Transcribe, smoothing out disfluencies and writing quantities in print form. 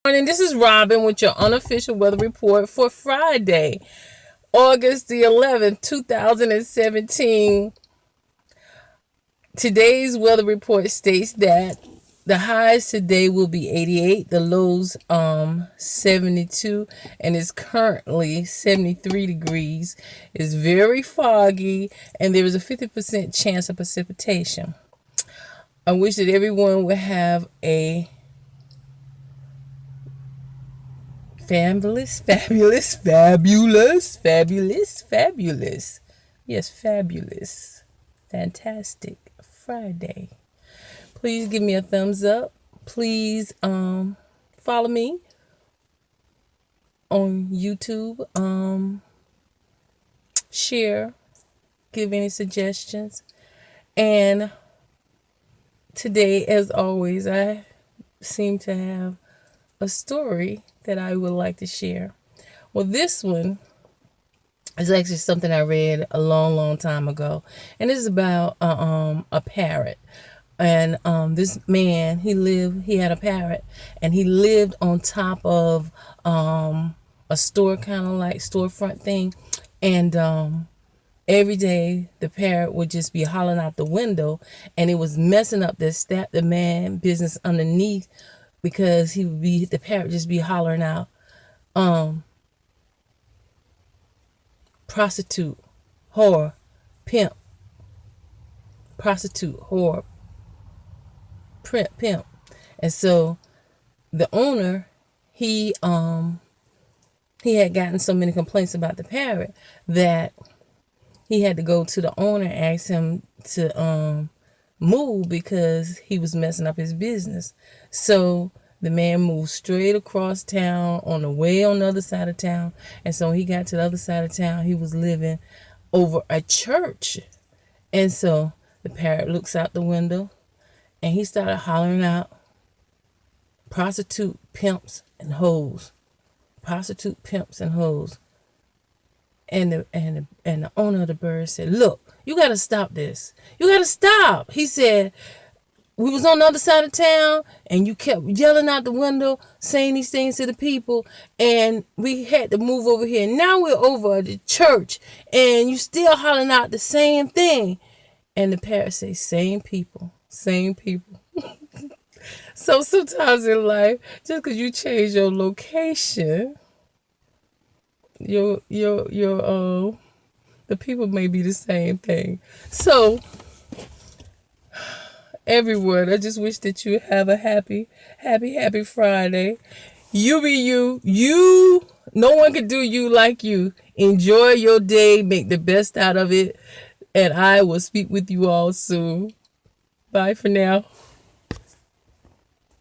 Morning, this is Robin with your unofficial weather report for Friday, August the 11th, 2017. Today's weather report states that the highs today will be 88, the lows 72, and it's currently 73 degrees. It's very foggy, and there is a 50% chance of precipitation. I wish that everyone would have a fabulous, yes, fabulous, fantastic Friday. Please give me a thumbs up. Please follow me on YouTube. Share, give any suggestions. And today, as always, I seem to have a story that I would like to share. Well, this one is actually something I read a long time ago, and it's about a parrot. And this man, he had a parrot, and he lived on top of a store, kind of like storefront thing, and every day the parrot would just be hollering out the window, and it was messing up the man business underneath, because the parrot just be hollering out prostitute, whore, pimp, prostitute, whore, pimp. And so the owner, he had gotten so many complaints about the parrot that he had to go to the owner and ask him to move, because he was messing up his business. So the man moved straight across town, on the way on the other side of town. And so when he got to the other side of town, he was living over a church. And so the parrot looks out the window, and he started hollering out, prostitute, pimps, and hoes. Prostitute, pimps, and hoes. And the owner of the bird said, "Look, you got to stop this. You got to stop." He said, "We was on the other side of town, and you kept yelling out the window, saying these things to the people, and we had to move over here. Now we're over at the church, and you still hollering out the same thing." And the parrot says, "Same people, same people." So sometimes in life, just because you change your location, the people may be the same thing. So everyone, I just wish that you have a happy Friday. You be you. No one can do you like you. Enjoy your day. Make the best out of it. And I will speak with you all soon. Bye for now.